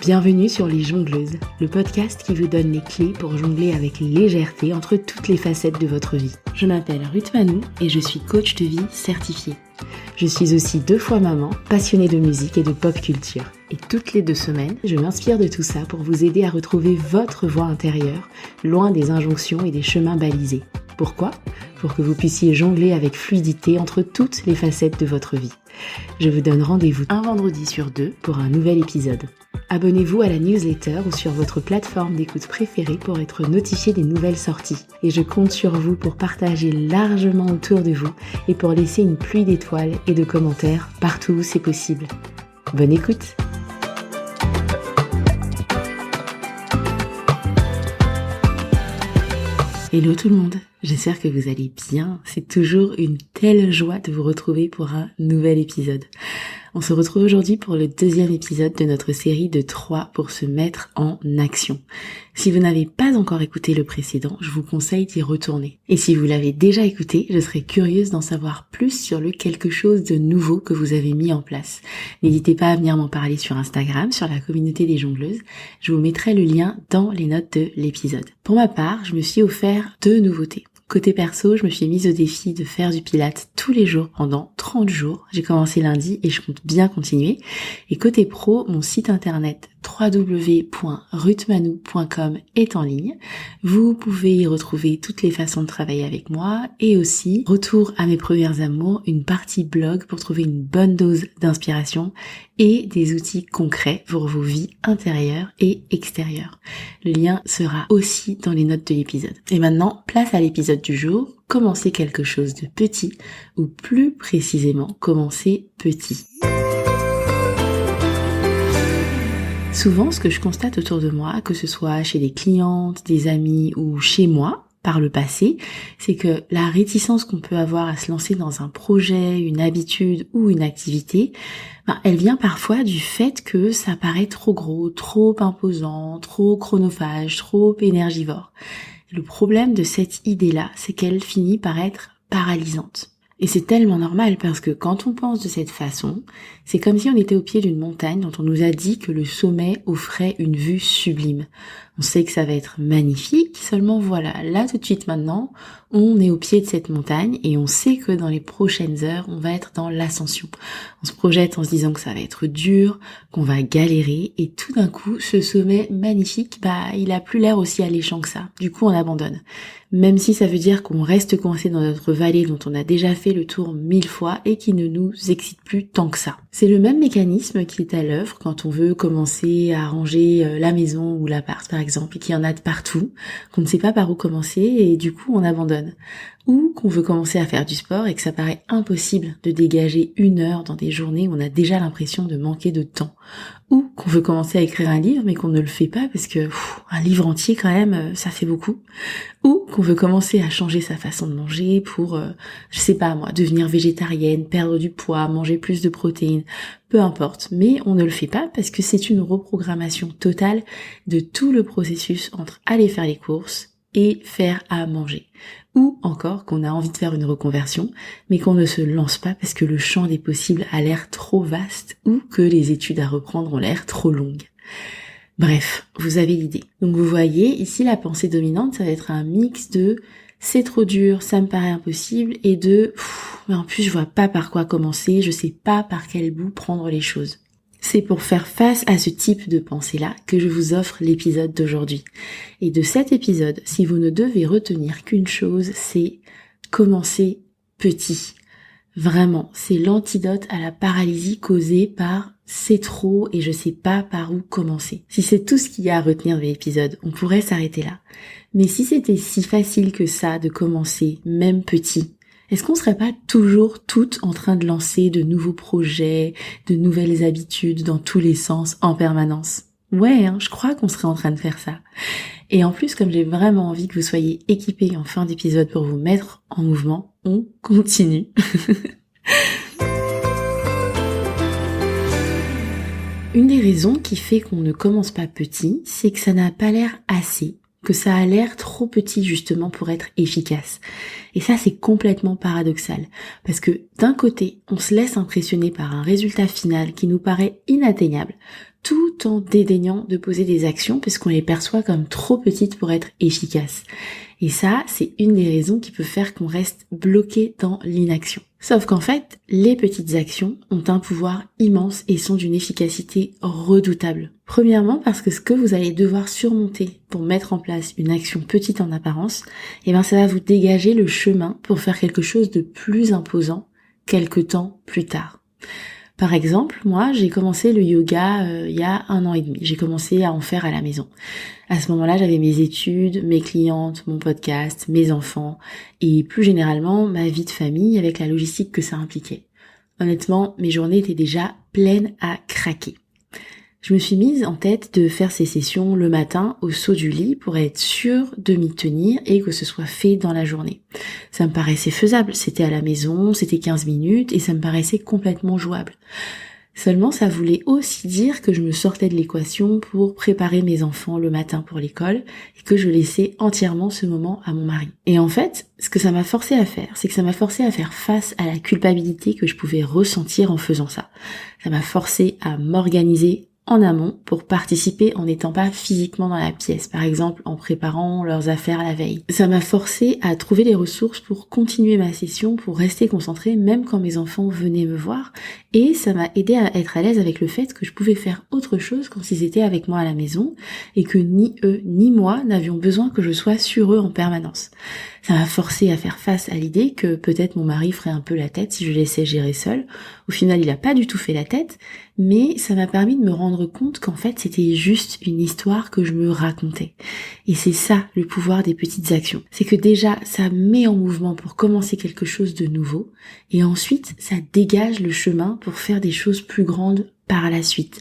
Bienvenue sur Les Jongleuses, le podcast qui vous donne les clés pour jongler avec légèreté entre toutes les facettes de votre vie. Je m'appelle Ruth Manou et je suis coach de vie certifiée. Je suis aussi 2 fois maman, passionnée de musique et de pop culture. Et toutes les 2 semaines, je m'inspire de tout ça pour vous aider à retrouver votre voix intérieure, loin des injonctions et des chemins balisés. Pourquoi ? Pour que vous puissiez jongler avec fluidité entre toutes les facettes de votre vie. Je vous donne rendez-vous un vendredi sur 2 pour un nouvel épisode. Abonnez-vous à la newsletter ou sur votre plateforme d'écoute préférée pour être notifié des nouvelles sorties. Et je compte sur vous pour partager largement autour de vous et pour laisser une pluie d'étoiles et de commentaires partout où c'est possible. Bonne écoute! Hello tout le monde, j'espère que vous allez bien. C'est toujours une telle joie de vous retrouver pour un nouvel épisode. On se retrouve aujourd'hui pour le 2e épisode de notre série de 3 pour se mettre en action. Si vous n'avez pas encore écouté le précédent, je vous conseille d'y retourner. Et si vous l'avez déjà écouté, je serais curieuse d'en savoir plus sur le quelque chose de nouveau que vous avez mis en place. N'hésitez pas à venir m'en parler sur Instagram, sur la communauté des jongleuses. Je vous mettrai le lien dans les notes de l'épisode. Pour ma part, je me suis offert 2 nouveautés. Côté perso, je me suis mise au défi de faire du pilates tous les jours pendant 30 jours. J'ai commencé lundi et je compte bien continuer. Et côté pro, mon site internet www.ruthmanou.com est en ligne. Vous pouvez y retrouver toutes les façons de travailler avec moi et aussi, retour à mes premières amours, une partie blog pour trouver une bonne dose d'inspiration et des outils concrets pour vos vies intérieures et extérieures. Le lien sera aussi dans les notes de l'épisode. Et maintenant, place à l'épisode du jour. Commencer quelque chose de petit ou plus précisément, commencer petit. Souvent, ce que je constate autour de moi, que ce soit chez des clientes, des amis ou chez moi, par le passé, c'est que la réticence qu'on peut avoir à se lancer dans un projet, une habitude ou une activité, elle vient parfois du fait que ça paraît trop gros, trop imposant, trop chronophage, trop énergivore. Le problème de cette idée-là, c'est qu'elle finit par être paralysante. Et c'est tellement normal parce que quand on pense de cette façon, c'est comme si on était au pied d'une montagne dont on nous a dit que le sommet offrait une vue sublime. On sait que ça va être magnifique, seulement voilà, là tout de suite maintenant, on est au pied de cette montagne et on sait que dans les prochaines heures, on va être dans l'ascension. On se projette en se disant que ça va être dur, qu'on va galérer et tout d'un coup, ce sommet magnifique, il a plus l'air aussi alléchant que ça. Du coup, on abandonne. Même si ça veut dire qu'on reste coincé dans notre vallée dont on a déjà fait le tour 1000 fois et qui ne nous excite plus tant que ça. C'est le même mécanisme qui est à l'œuvre quand on veut commencer à ranger la maison ou l'appart par exemple et qu'il y en a de partout, qu'on ne sait pas par où commencer et du coup on abandonne. Ou qu'on veut commencer à faire du sport et que ça paraît impossible de dégager 1 heure dans des journées où on a déjà l'impression de manquer de temps. Ou qu'on veut commencer à écrire un livre mais qu'on ne le fait pas parce que un livre entier quand même, ça fait beaucoup. Ou qu'on veut commencer à changer sa façon de manger pour, devenir végétarienne, perdre du poids, manger plus de protéines, peu importe. Mais on ne le fait pas parce que c'est une reprogrammation totale de tout le processus entre aller faire les courses et faire à manger. Ou encore qu'on a envie de faire une reconversion, mais qu'on ne se lance pas parce que le champ des possibles a l'air trop vaste ou que les études à reprendre ont l'air trop longues. Bref, vous avez l'idée. Donc vous voyez, ici la pensée dominante, ça va être un mix de c'est trop dur, ça me paraît impossible et de mais en plus je vois pas par quoi commencer, je sais pas par quel bout prendre les choses. C'est pour faire face à ce type de pensée-là que je vous offre l'épisode d'aujourd'hui. Et de cet épisode, si vous ne devez retenir qu'une chose, c'est commencer petit. Vraiment, c'est l'antidote à la paralysie causée par c'est trop et je sais pas par où commencer. Si c'est tout ce qu'il y a à retenir de l'épisode, on pourrait s'arrêter là. Mais si c'était si facile que ça de commencer, même petit, est-ce qu'on serait pas toujours toutes en train de lancer de nouveaux projets, de nouvelles habitudes dans tous les sens en permanence? Ouais, je crois qu'on serait en train de faire ça. Et en plus, comme j'ai vraiment envie que vous soyez équipés en fin d'épisode pour vous mettre en mouvement, on continue. Une des raisons qui fait qu'on ne commence pas petit, c'est que ça n'a pas l'air assez, que ça a l'air trop petit justement pour être efficace. Et ça, c'est complètement paradoxal, parce que d'un côté, on se laisse impressionner par un résultat final qui nous paraît inatteignable, tout en dédaignant de poser des actions parce qu'on les perçoit comme trop petites pour être efficaces. Et ça, c'est une des raisons qui peut faire qu'on reste bloqué dans l'inaction. Sauf qu'en fait, les petites actions ont un pouvoir immense et sont d'une efficacité redoutable. Premièrement, parce que ce que vous allez devoir surmonter pour mettre en place une action petite en apparence, ça va vous dégager le chemin pour faire quelque chose de plus imposant quelque temps plus tard. Par exemple, moi, j'ai commencé le yoga il y a 1 an et demi. J'ai commencé à en faire à la maison. À ce moment-là, j'avais mes études, mes clientes, mon podcast, mes enfants et plus généralement ma vie de famille avec la logistique que ça impliquait. Honnêtement, mes journées étaient déjà pleines à craquer. Je me suis mise en tête de faire ces sessions le matin au saut du lit pour être sûre de m'y tenir et que ce soit fait dans la journée. Ça me paraissait faisable, c'était à la maison, c'était 15 minutes et ça me paraissait complètement jouable. Seulement, ça voulait aussi dire que je me sortais de l'équation pour préparer mes enfants le matin pour l'école et que je laissais entièrement ce moment à mon mari. Et en fait, ce que ça m'a forcé à faire, c'est que ça m'a forcé à faire face à la culpabilité que je pouvais ressentir en faisant ça. Ça m'a forcé à m'organiser en amont pour participer en n'étant pas physiquement dans la pièce, par exemple en préparant leurs affaires la veille. Ça m'a forcé à trouver les ressources pour continuer ma session, pour rester concentrée même quand mes enfants venaient me voir, et ça m'a aidé à être à l'aise avec le fait que je pouvais faire autre chose quand ils étaient avec moi à la maison et que ni eux ni moi n'avions besoin que je sois sur eux en permanence. Ça m'a forcé à faire face à l'idée que peut-être mon mari ferait un peu la tête si je laissais gérer seul. Au final, il a pas du tout fait la tête, mais ça m'a permis de me rendre compte qu'en fait, c'était juste une histoire que je me racontais. Et c'est ça, le pouvoir des petites actions. C'est que déjà, ça met en mouvement pour commencer quelque chose de nouveau, et ensuite, ça dégage le chemin pour faire des choses plus grandes par la suite,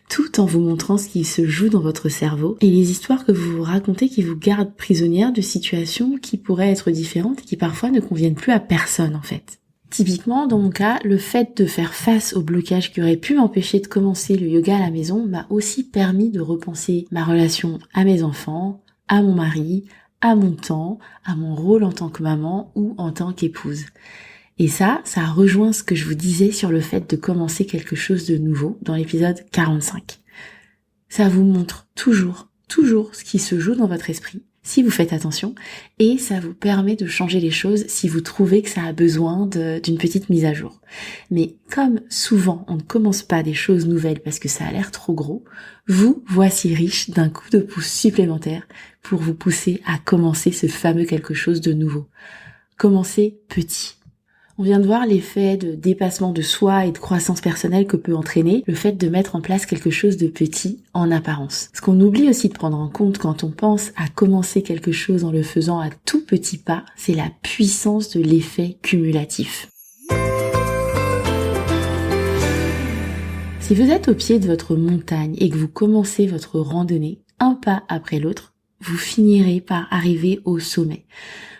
tout en vous montrant ce qui se joue dans votre cerveau et les histoires que vous vous racontez qui vous gardent prisonnière de situations qui pourraient être différentes et qui parfois ne conviennent plus à personne en fait. Typiquement, dans mon cas, le fait de faire face au blocage qui aurait pu m'empêcher de commencer le yoga à la maison m'a aussi permis de repenser ma relation à mes enfants, à mon mari, à mon temps, à mon rôle en tant que maman ou en tant qu'épouse. Et ça rejoint ce que je vous disais sur le fait de commencer quelque chose de nouveau dans l'épisode 45. Ça vous montre toujours ce qui se joue dans votre esprit, si vous faites attention, et ça vous permet de changer les choses si vous trouvez que ça a besoin d'une petite mise à jour. Mais comme souvent on ne commence pas des choses nouvelles parce que ça a l'air trop gros, vous voici riche d'un coup de pouce supplémentaire pour vous pousser à commencer ce fameux quelque chose de nouveau. Commencez petit. On vient de voir l'effet de dépassement de soi et de croissance personnelle que peut entraîner le fait de mettre en place quelque chose de petit en apparence. Ce qu'on oublie aussi de prendre en compte quand on pense à commencer quelque chose en le faisant à tout petit pas, c'est la puissance de l'effet cumulatif. Si vous êtes au pied de votre montagne et que vous commencez votre randonnée un pas après l'autre, vous finirez par arriver au sommet.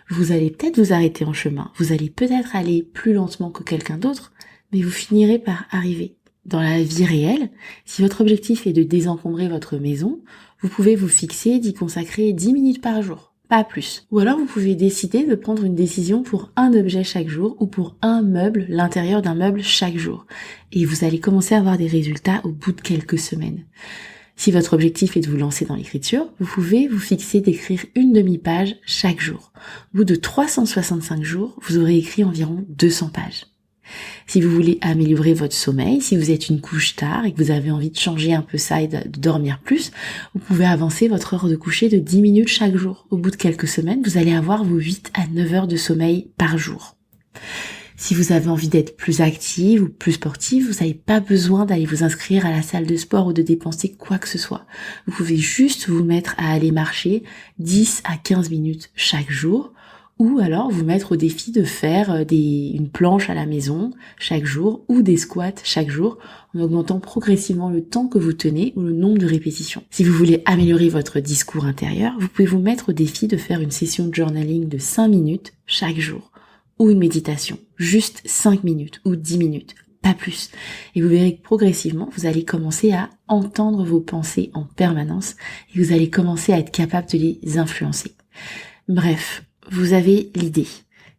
Vous allez peut-être vous arrêter en chemin, vous allez peut-être aller plus lentement que quelqu'un d'autre, mais vous finirez par arriver. Dans la vie réelle, si votre objectif est de désencombrer votre maison, vous pouvez vous fixer d'y consacrer 10 minutes par jour, pas plus. Ou alors vous pouvez décider de prendre une décision pour un objet chaque jour ou pour un meuble, l'intérieur d'un meuble chaque jour. Et vous allez commencer à avoir des résultats au bout de quelques semaines. Si votre objectif est de vous lancer dans l'écriture, vous pouvez vous fixer d'écrire une demi-page chaque jour. Au bout de 365 jours, vous aurez écrit environ 200 pages. Si vous voulez améliorer votre sommeil, si vous êtes une couche tard et que vous avez envie de changer un peu ça et de dormir plus, vous pouvez avancer votre heure de coucher de 10 minutes chaque jour. Au bout de quelques semaines, vous allez avoir vos 8 à 9 heures de sommeil par jour. Si vous avez envie d'être plus active ou plus sportive, vous n'avez pas besoin d'aller vous inscrire à la salle de sport ou de dépenser quoi que ce soit. Vous pouvez juste vous mettre à aller marcher 10 à 15 minutes chaque jour ou alors vous mettre au défi de faire une planche à la maison chaque jour ou des squats chaque jour en augmentant progressivement le temps que vous tenez ou le nombre de répétitions. Si vous voulez améliorer votre discours intérieur, vous pouvez vous mettre au défi de faire une session de journaling de 5 minutes chaque jour. Ou une méditation, juste 5 minutes ou 10 minutes, pas plus. Et vous verrez que progressivement, vous allez commencer à entendre vos pensées en permanence et vous allez commencer à être capable de les influencer. Bref, vous avez l'idée.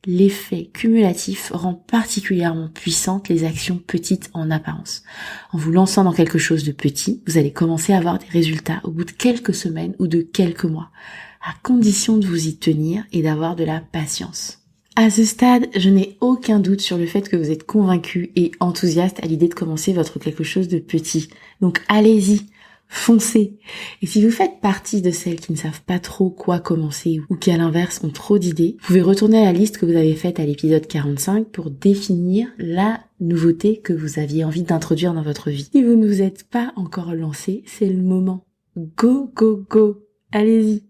l'effet cumulatif rend particulièrement puissantes les actions petites en apparence. En vous lançant dans quelque chose de petit, vous allez commencer à avoir des résultats au bout de quelques semaines ou de quelques mois, à condition de vous y tenir et d'avoir de la patience. À ce stade, je n'ai aucun doute sur le fait que vous êtes convaincu et enthousiaste à l'idée de commencer votre quelque chose de petit. Donc allez-y, foncez. Et si vous faites partie de celles qui ne savent pas trop quoi commencer ou qui à l'inverse ont trop d'idées, vous pouvez retourner à la liste que vous avez faite à l'épisode 45 pour définir la nouveauté que vous aviez envie d'introduire dans votre vie. Si vous ne vous êtes pas encore lancé, c'est le moment. Go, go, go. Allez-y.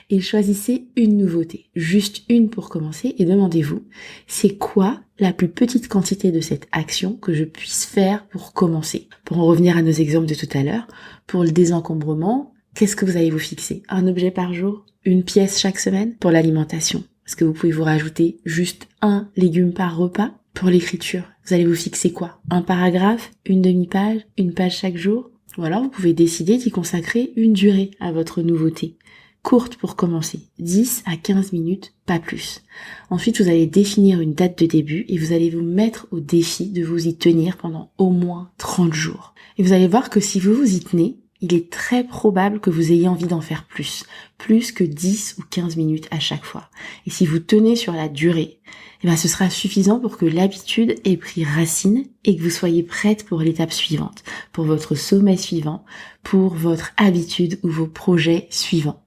Et choisissez une nouveauté, juste une pour commencer, et demandez-vous, c'est quoi la plus petite quantité de cette action que je puisse faire pour commencer? Pour en revenir à nos exemples de tout à l'heure, pour le désencombrement, qu'est-ce que vous allez vous fixer? Un objet par jour? Une pièce chaque semaine? Pour l'alimentation, est-ce que vous pouvez vous rajouter juste un légume par repas? Pour l'écriture, vous allez vous fixer quoi? Un paragraphe? Une demi-page? Une page chaque jour? Ou alors vous pouvez décider d'y consacrer une durée à votre nouveauté. Courte pour commencer, 10 à 15 minutes, pas plus. Ensuite, vous allez définir une date de début et vous allez vous mettre au défi de vous y tenir pendant au moins 30 jours. Et vous allez voir que si vous vous y tenez, il est très probable que vous ayez envie d'en faire plus que 10 ou 15 minutes à chaque fois. Et si vous tenez sur la durée, ce sera suffisant pour que l'habitude ait pris racine et que vous soyez prête pour l'étape suivante, pour votre sommet suivant, pour votre habitude ou vos projets suivants.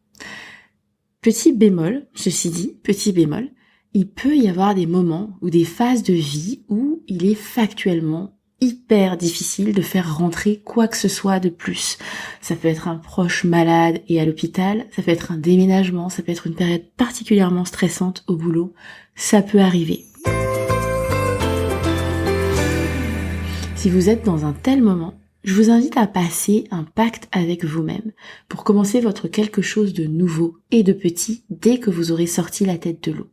Petit bémol, ceci dit, petit bémol, il peut y avoir des moments ou des phases de vie où il est factuellement hyper difficile de faire rentrer quoi que ce soit de plus. Ça peut être un proche malade et à l'hôpital, ça peut être un déménagement, ça peut être une période particulièrement stressante au boulot, ça peut arriver. Si vous êtes dans un tel moment, je vous invite à passer un pacte avec vous-même pour commencer votre quelque chose de nouveau et de petit dès que vous aurez sorti la tête de l'eau.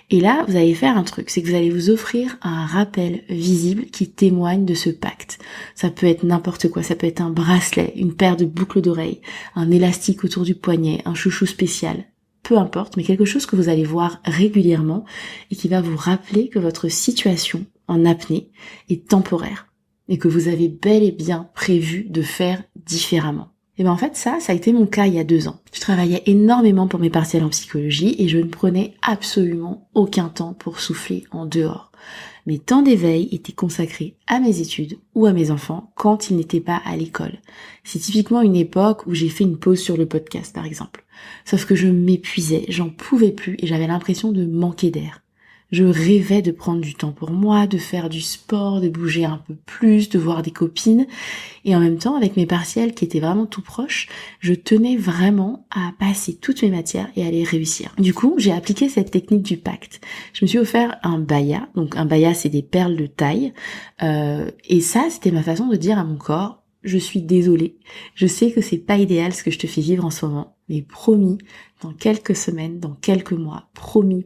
Et là, vous allez faire un truc, c'est que vous allez vous offrir un rappel visible qui témoigne de ce pacte. Ça peut être n'importe quoi, ça peut être un bracelet, une paire de boucles d'oreilles, un élastique autour du poignet, un chouchou spécial. Peu importe, mais quelque chose que vous allez voir régulièrement et qui va vous rappeler que votre situation en apnée est temporaire. Et que vous avez bel et bien prévu de faire différemment. Et en fait, ça a été mon cas il y a 2 ans. Je travaillais énormément pour mes partiels en psychologie et je ne prenais absolument aucun temps pour souffler en dehors. Mes temps d'éveil étaient consacrés à mes études ou à mes enfants quand ils n'étaient pas à l'école. C'est typiquement une époque où j'ai fait une pause sur le podcast, par exemple. Sauf que je m'épuisais, j'en pouvais plus et j'avais l'impression de manquer d'air. Je rêvais de prendre du temps pour moi, de faire du sport, de bouger un peu plus, de voir des copines. Et en même temps, avec mes partiels qui étaient vraiment tout proches, je tenais vraiment à passer toutes mes matières et à les réussir. Du coup, j'ai appliqué cette technique du pacte. Je me suis offert un baya. Donc un baya, c'est des perles de taille. Et ça, c'était ma façon de dire à mon corps, je suis désolée. Je sais que c'est pas idéal ce que je te fais vivre en ce moment. Mais promis, dans quelques semaines, dans quelques mois, promis,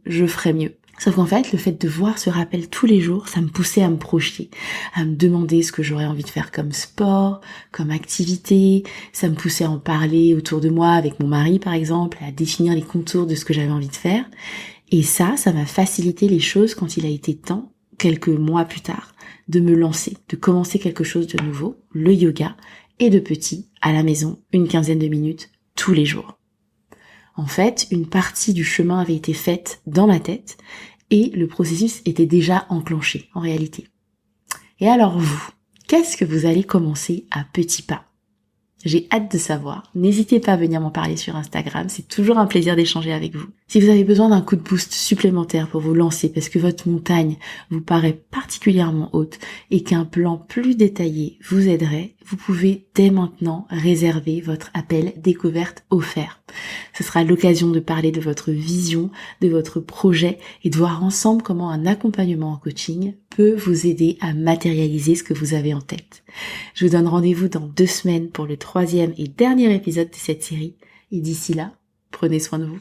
je ferai mieux. Sauf qu'en fait, le fait de voir ce rappel tous les jours, ça me poussait à me projeter, à me demander ce que j'aurais envie de faire comme sport, comme activité, ça me poussait à en parler autour de moi avec mon mari par exemple, à définir les contours de ce que j'avais envie de faire. Et ça m'a facilité les choses quand il a été temps, quelques mois plus tard, de me lancer, de commencer quelque chose de nouveau, le yoga, et de petit, à la maison, une 15aine de minutes, tous les jours. En fait, une partie du chemin avait été faite dans ma tête et le processus était déjà enclenché en réalité. Et alors vous, qu'est-ce que vous allez commencer à petits pas? J'ai hâte de savoir. N'hésitez pas à venir m'en parler sur Instagram, c'est toujours un plaisir d'échanger avec vous. Si vous avez besoin d'un coup de boost supplémentaire pour vous lancer parce que votre montagne vous paraît particulièrement haute et qu'un plan plus détaillé vous aiderait, vous pouvez dès maintenant réserver votre appel découverte offert. Ce sera l'occasion de parler de votre vision, de votre projet et de voir ensemble comment un accompagnement en coaching peut vous aider à matérialiser ce que vous avez en tête. Je vous donne rendez-vous dans 2 semaines pour le 3e et dernier épisode de cette série. Et d'ici là, prenez soin de vous.